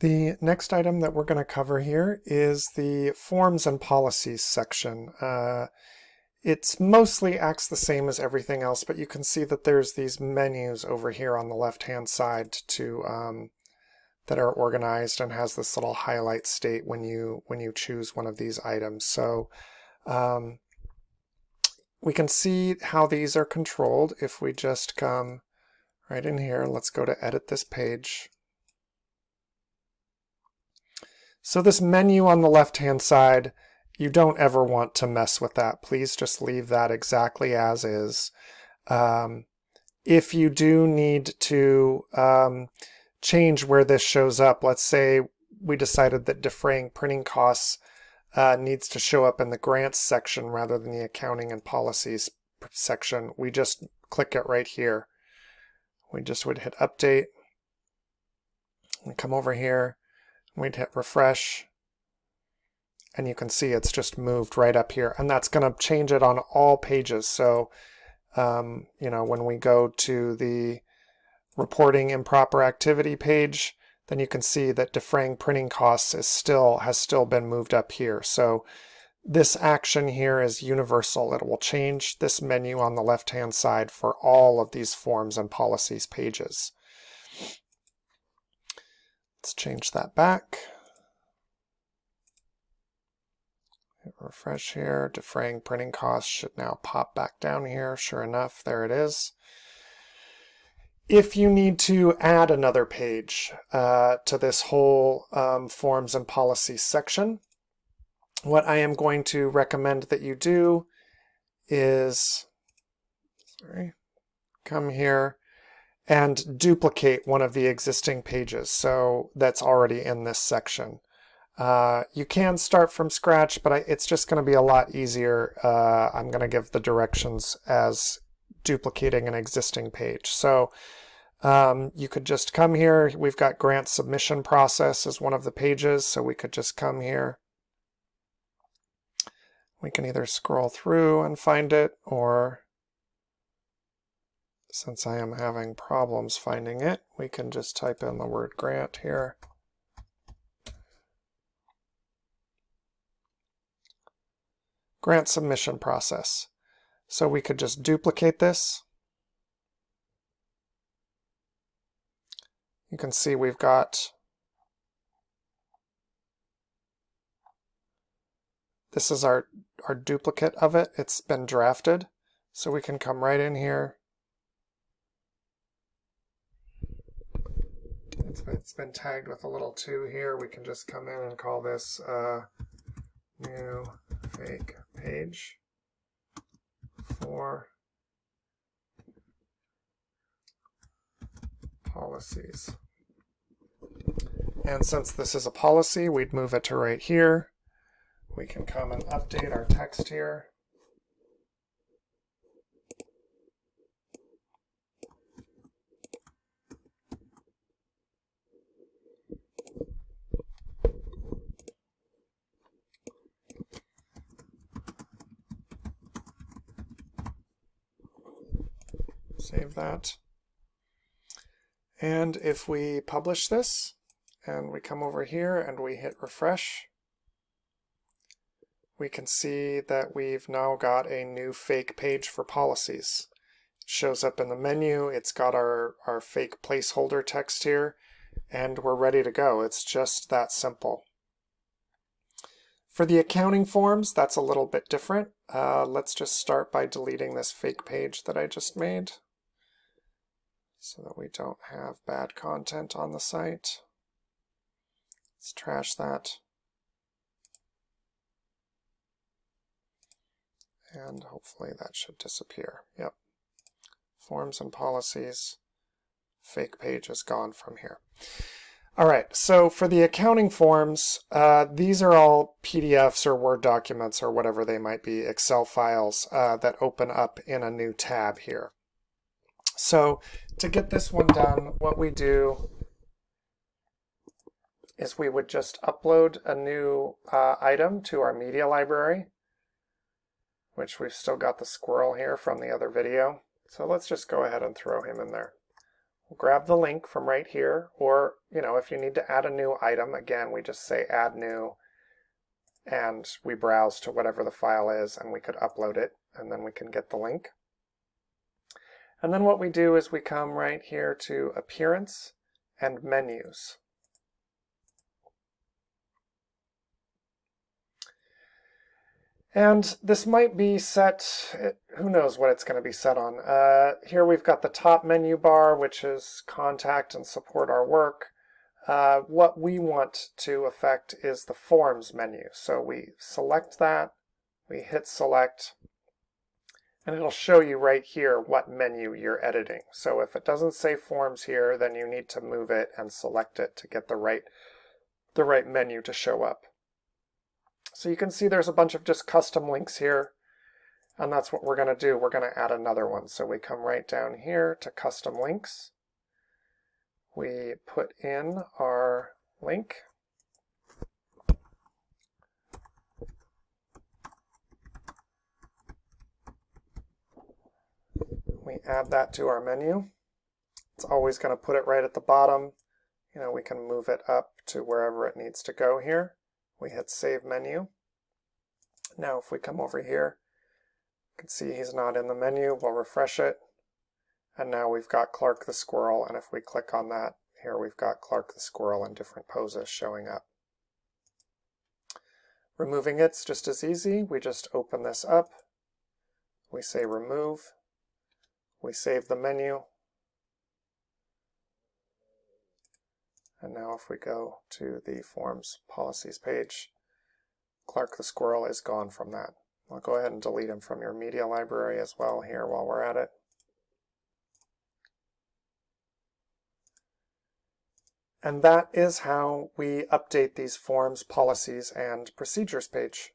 The next item that we're going to cover here is the Forms and Policies section. It's mostly acts the same as everything else, but you can see that there's these menus over here on the left-hand side that are organized and has this little highlight state when you choose one of these items. So we can see how these are controlled if we just come right in here. Let's go to edit this page. So this menu on the left-hand side, you don't ever want to mess with that. Please just leave that exactly as is. If you do need to change where this shows up, let's say we decided that defraying printing costs needs to show up in the grants section rather than the accounting and policies section, we just click it right here. We just would hit update and come over here. We'd hit refresh, and you can see it's just moved right up here, and that's going to change it on all pages. So when we go to the reporting improper activity page, then you can see that defraying printing costs has still been moved up here. So this action here is universal. It will change this menu on the left-hand side for all of these forms and policies pages. Let's change that back. Hit refresh here. Defraying printing costs should now pop back down here. Sure enough, there it is. If you need to add another page to this whole forms and policies section, what I am going to recommend that you do is come here and duplicate one of the existing pages so that's already in this section. You can start from scratch, but it's just going to be a lot easier. I'm going to give the directions as duplicating an existing page. So you could just come here. We've got grant submission process as one of the pages, so we could just come here. We can either scroll through and find it, or since I am having problems finding it, we can just type in the word grant here. Grant submission process. So we could just duplicate this. You can see we've got, this is our duplicate of it. It's been drafted. So we can come right in here. It's been tagged with a little 2 here. We can just come in and call this new fake page for policies. And since this is a policy, we'd move it to right here. We can come and update our text here. Save that. And if we publish this and we come over here and we hit refresh, we can see that we've now got a new fake page for policies. It shows up in the menu. It's got our fake placeholder text here, and we're ready to go. It's just that simple. For the accounting forms, that's a little bit different. Let's just start by deleting this fake page that I just made, so that we don't have bad content on the site. Let's trash that. And hopefully that should disappear. Yep. Forms and policies. Fake page is gone from here. All right, so for the accounting forms, these are all PDFs or Word documents or whatever they might be, Excel files that open up in a new tab here. So to get this one done, what we do is we would just upload a new item to our media library, which we've still got the squirrel here from the other video. So let's just go ahead and throw him in there. grab the link from right here, or, if you need to add a new item, again, we just say add new, and we browse to whatever the file is, and we could upload it, and then we can get the link. And then what we do is we come right here to Appearance and Menus. And this might be set, who knows what it's going to be set on. Here we've got the top menu bar, which is contact and support our work. What we want to affect is the Forms menu. So we select that, we hit select, and it'll show you right here what menu you're editing. So if it doesn't say Forms here, then you need to move it and select it to get the right menu to show up. So you can see there's a bunch of just custom links here, and that's what we're going to do. We're going to add another one. So we come right down here to Custom Links. We put in our link. We add that to our menu. It's always going to put it right at the bottom. We can move it up to wherever it needs to go here. We hit Save Menu. Now if we come over here, you can see he's not in the menu. We'll refresh it. And now we've got Clark the Squirrel, and if we click on that, here we've got Clark the Squirrel in different poses showing up. Removing it's just as easy. We just open this up. We say Remove. We save the menu. And now if we go to the Forms Policies page, Clark the Squirrel is gone from that. I'll go ahead and delete him from your media library as well here while we're at it. And that is how we update these Forms, Policies, and Procedures page.